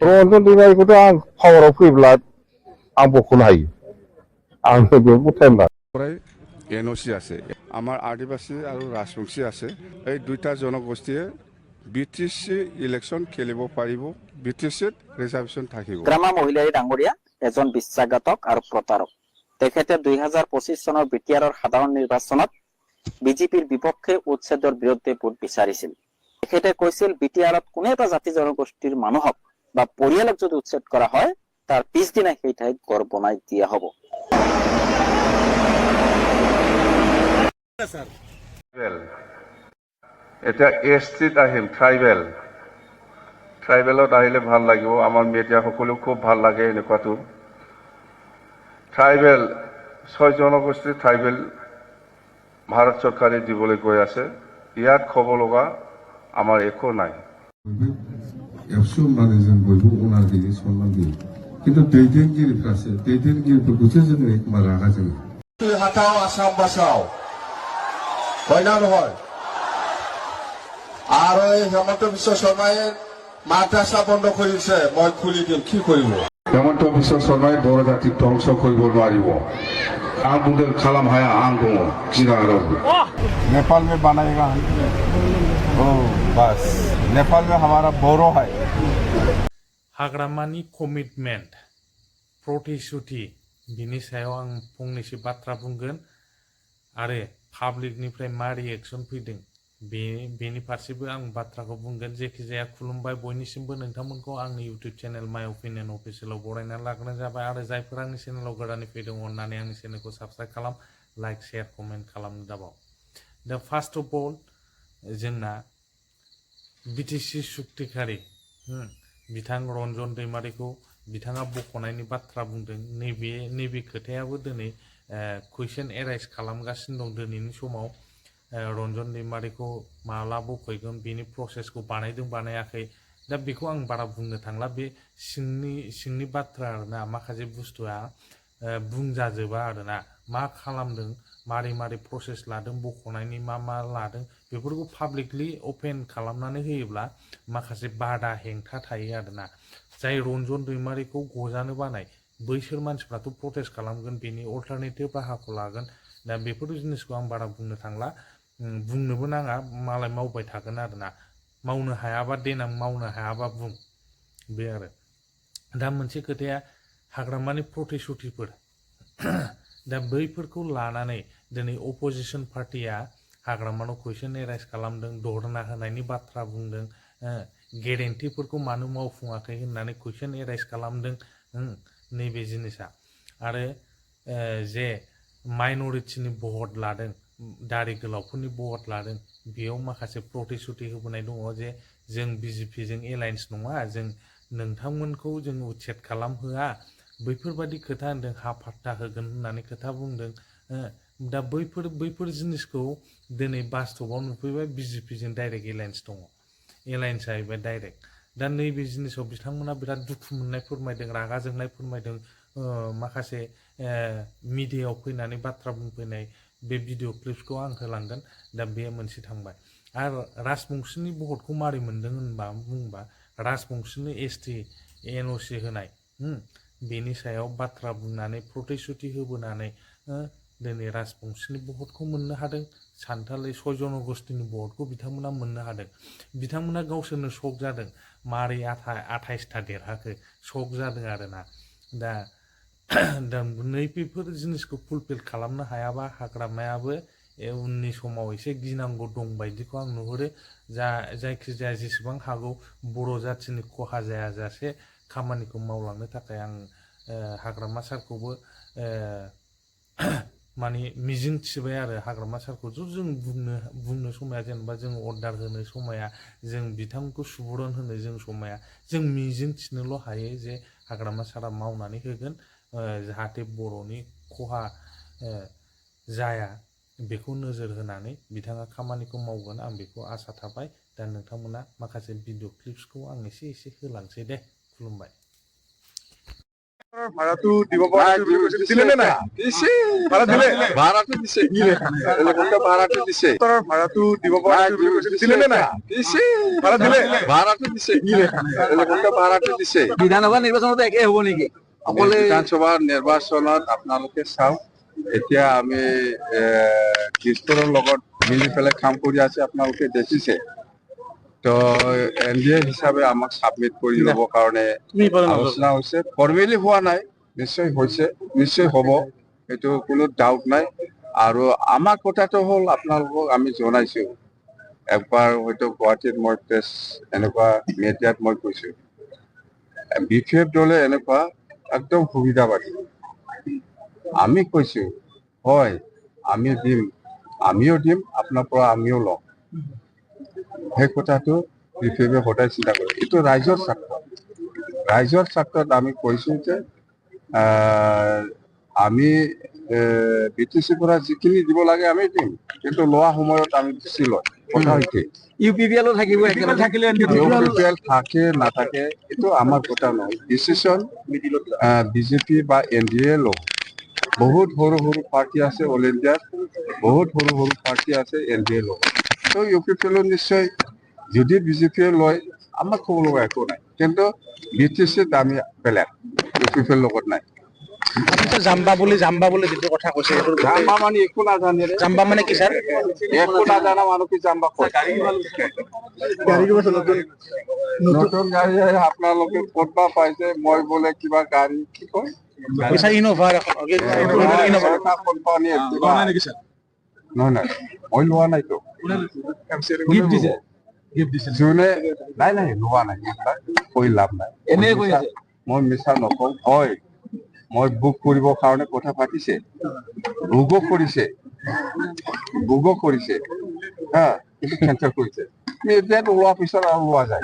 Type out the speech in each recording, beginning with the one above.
रन्जन दैमारिखौथ' आं पावाराव फैब्ला आं बख'नो हायो आंनो बेयाव टाइम लायो পরে এনওসি আছে আমার আদিবাসী আর রাজবংশী আছে এই দুইটা জনগোষ্ঠীয়ে বিটিসি ইলেকশন খেলিব পাৰিব বিটিসিত ৰিজাৰ্ভেশ্যন থাকিব গ্ৰামা মহিলাই ডাঙৰীয়া এজন বিশ্বাসঘাতক আৰু প্ৰতাৰক তেখেতে 2025 চনৰ বিটিআৰৰ সাধাৰণ নিৰ্বাচনত বিজেপিৰ বিপক্ষে উচ্ছেদৰ বিৰুদ্ধে ভোট বিচাৰিছিল তেখেতে কৈছিল বিটিআৰত কোনো এটা জাতি জনগোষ্ঠীৰ মানুহক বা পৰিয়ালক যদি উচ্ছেদ কৰা হয় তাৰ পিছদিনা সেই ঠাইত ঘৰ বনাই দিয়া হ'ব এটা এসটিত আহিম ট্ৰাইবেলত আহিলে ভাল লাগিব আমাৰ মিডিয়া সকলো খুব ভাল লাগে এনেকুৱাটো ট্ৰাইবেল 6 জনগোষ্ঠী ট্ৰাইবেল ভাৰত চৰকাৰে দিবলৈ গৈ আছে ইয়াত খবৰ লগা আমাৰ একো নাই একশো মানে जों बयबो अनार होयो सनमान होयो खिन्थु दैदेनगिरिफ्रासो दैदेनगिरिफोरखौसो जोङो एखमबा रागा जोङो हाथाव आसाम बासाव হয়না নহয় আৰু এই হেমন্ত বিশ্ব শৰ্মাই মাদ্ৰাছা বন্ধ কৰিছে মই খুলি দিম কি কৰিব হেমন্ত বিশ্ব শৰ্মাই বৰ জাতিক ধ্বংস কৰিব নোৱাৰিব आं बुंदों खालाम हाया आं दङ गिनाङा रावबो नेपाल में बनाएगा ओ बस नेपाल में हमारा बोरो है हाग्रामानि कमिटमेन्ट प्रतिश्रुति बिनि सायाव आं फंनैसो बाथ्रा बुंगोन आरो पाब्लिकनिफ्राय मा रिएक्सन फैदों बेनि फारसेबो आं बाथ्राखौ बुंगोन जेखिजाया खुलुमबाय बयनिसिमबो नोंथांमोनखौ आंनि इउटिउब चेनेल माय अपिनियन अफिसियेलाव बरायनानै लाग्रोनाय जाबाय आरो जायफोर आंनि चेनेलाव गोदानै फैदों अननानै आंनि चेनेलखौ साबस्क्राइब खालाम लाइक शेयार कमेन्ट खालामनो दाबाव दा फार्स्ट अफ अल जोंना बिटिसि सुक्तिखारि बिथां रन्जन दैमारिखौ बिथाङा बख'नायनि बाथ्रा बुंदों नैबे खोथायाबो दिनै कुइसन एराइज खालामगासिनो दं दिनैनि समाव रन्जन दैमारिखौ माला बख'गोन बेनि प्रसेसखौ बानायदों बानायाखै दा बेखौ आं बारा बुंनो थांला बे सिंनि बाथ्रा आरोना माखासे बुस्थुआ बुंजाजोबा आरोना मा खालामदों मारै प्रसेस लादों बख'नायनि मा लादों बेफोरखौ पाब्लिकलि अपेन खालामनानै होयोब्ला माखासे बादा हेंथा थायो आरोना जाय रन्जन दैमारिखौ गजानो बानाय बैसोर मानसिफ्राथ' प्रटेस्ट खालामगोन बेनि अल्टारनेटिभ राहाखौ लागोन दा बेफोर जिनिसखौ आं बारा बुंनो थांला बुंनोबो नाङा मालाय मावबाय थागोन आरोना मावनो हायाबा देनां मावनो हायाबा बुं बे आरो दा मोनसे खोथाया हाग्रामानि प्रतिश्रुतिफोर दा बैफोरखौ लानानै दिनै अपोजिसन पार्टिया हाग्रामानाव कुइसन एराइज खालामदों धरना होनायनि बाथ्रा बुंदों गेरेन्टिफोरखौ मानो मावफुङाखै होननानै कुइसन एराइज खालामदों नैबे जिनिसा आरो जे माइन'रिटिनि भट लादों दारि गोलावफोरनि भट लादों बेयाव माखासे प्रतिश्रुति होबोनाय दङ जे जों बिजेपिजों एलायन्स नङा जों नोंथांमोनखौ जों उच्चेद खालामहोआ बैफोरबादि खोथा होनदों हा फाट्टा होगोन होननानै खोथा बुंदों दा बैफोर जिनिसखौ दिनै बास्तबाव नुफैबाय बिजेपिजों डाइरेक्ट एलायन्स दङ एलायन्स जाहैबाय डाइरेक्ट दा नैबे जिनिसाव बिथांमोना बिराद दुखु मोननाय फोरमायदों रागा जोंनाय फोरमायदों माखासे मिडियायाव फैनानै बाथ्रा बुंफैनाय बे भिडिअ क्लिप्सखौ आं होलांगोन दा बे मोनसे थांबाय आरो राजबंशीनि भटखौ मारै मोनदों होनबा बुंबा राजबंशीनो एसटि एनअसि होनाय बेनि सायाव बाथ्रा बुंनानै प्रतिश्रुति होबोनानै दिनै राजबंशीनि भटखौ मोननो हादों सान्थालि 6 जनगोष्ठीनि भटखौ बिथांमोना मोननो हादों बिथांमोना गावसोरनो शक जादों मारै 28टा देरहाखो शक जादों आरोना दा नैबेफोर जिनिसखौ फुलफिल खालामनो हायाबा हाग्रामायाबो उननि समाव एसे गिनांगौ दं बायदिखौ आं नुहुरो जायखिजाया जेसेबां हागौ बर' जाथिनि खहा जायाजासे खामानिखौ मावलांनो थाखाय आं हाग्रामा सारखौबो माने मिजिं थिबाय आरो हाग्रामा सारखौ जों बुंनो समाया जेनेबा जों अर्डार होनो समाया जों बिथांखौ सुबुरुन होनो जों समाया जों मिजिं थिनोल' हायो जे हाग्रामा सारा मावनानै होगोन जाहाथे बर'नि खहा जाया बेखौ नोजोर होनानै बिथाङा खामानिखौ मावगोन आं बेखौ आसा थाबाय दा नोंथांमोना माखासे भिडिअ क्लिप्सखौ आं एसे होलांसै दे खुलुमबाय ভাড়াটো দিব পৰা দিলে নে নাই? ভাড়া দিলে? ভাড়াটো দিছে ভাড়াটো দিছে ভাড়াটো দিব পৰা দিলে নে নাই? ভাড়া দিলে? ভাড়াটো দিছে ভাড়াটো দিছে বিধানসভা নিৰ্বাচনত একে হ'ব নেকি? অকলে বিধানসভা নিৰ্বাচনত আপোনালোকে চাওক, এতিয়া আমি কৃষ্ণৰ লগত মিলি পেলাই কাম কৰি আছে, আপোনালোকে দেখিছে। তো NDA হিচাপে আমাক সাবমিট কৰি ল'বৰ কাৰণে আলোচনা হৈছে। ফৰ্মেলি হোৱা নাই, নিশ্চয় হৈছে, নিশ্চয় হ'ব, এইটো কোনো ডাউট নাই। আৰু আমাৰ কথাটো হ'ল আপোনালোকক আমি জনাইছো, একবাৰ হয়তো গুৱাহাটীত মই প্ৰেছ এনেকুৱা মিডিয়াত মই কৈছো, BPF দলে এনেকুৱা একদম সুবিধাবাদী। আমি কৈছো হয় আমি দিম, আমিও দিম, আপোনাৰ পৰা আমিও লম। সেই কথাটো BPF সদায় চিন্তা কৰে, এইটো ৰাইজৰ স্বাৰ্থ। ৰাইজৰ স্বাৰ্থত আমি কৈছো যে আমি BTC পৰা যিখিনি দিব লাগে আমি দিম, কিন্তু লোৱা সময়ত আমি বেছি লয়। কথা হৈছে UPPL থাকিব, একেলগে থাকিলে UPPL থাকে নাথাকে এইটো আমাৰ কথা নহয়, ডিচিশ্যন বিজেপি বা NDA লওক। বহুত সৰু সৰু পাৰ্টি আছে অল ইণ্ডিয়াত, বহুত সৰু সৰু পাৰ্টি আছে NDA লওক। তো UPPL নিশ্চয় যদি বিজেপিয়ে লয় আমাক ক'ব লগা একো নাই, কিন্তু BTCত আমি বেলেগ, UPPL লগত নাই। জাম্বা বুলি যিটো কথা কৈছে, জাম্বা মানে একো নাজানে, জাম্বা মানে কি স্যাৰ? একো নাজানা মানুহ কি জাম্বা কয়? নতুন গাড়ী আপোনালোকে ক'ত বা পাইছে, মই বোলে কিবা গাড়ী কি কয় ইনোভা কোম্পানী নহয় নাই, মই লোৱা নাইতো। যোনে নাই নাই লোৱা নাই, এইবিলাক কৈ লাভ নাই। এনে কৈ আছে মই মিছা নকওঁ, হয় মই বুক কৰিবৰ কাৰণে কথা পাতিছে, বুকো কৰিছে হা, কিন্তু কেঞ্চেল কৰিছে। এতিয়াতো লোৱাৰ পিছত আৰু লোৱা যায়।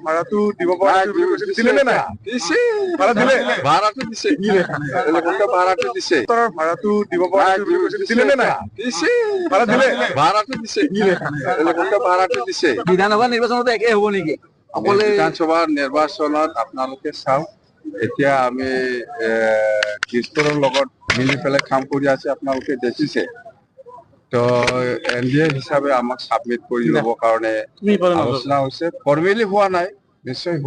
ভাড়াটো দিব পৰা দিলে নে নাই? ভাড়া দিলে? ভাড়াটো দিছে ভাড়াটো দিছে ভাড়াটো দিব পৰা দিলে নে নাই? ভাড়া দিলে? ভাড়াটো দিছে ভাড়াটো দিছে বিধানসভা নিৰ্বাচনত একে হ'ব নেকি? অকলে বিধানসভা নিৰ্বাচনত আপোনালোকে চাওক, এতিয়া আমি কৃষ্ণৰ লগত মিলি পেলাই কাম কৰি আছে, আপোনালোকে দেখিছে। তো NDA হিচাপে আমাক সাবমিট কৰি ল'বৰ কাৰণে আলোচনা হৈছে। ফৰ্মেলি হোৱা নাই, নিশ্চয় হৈছে।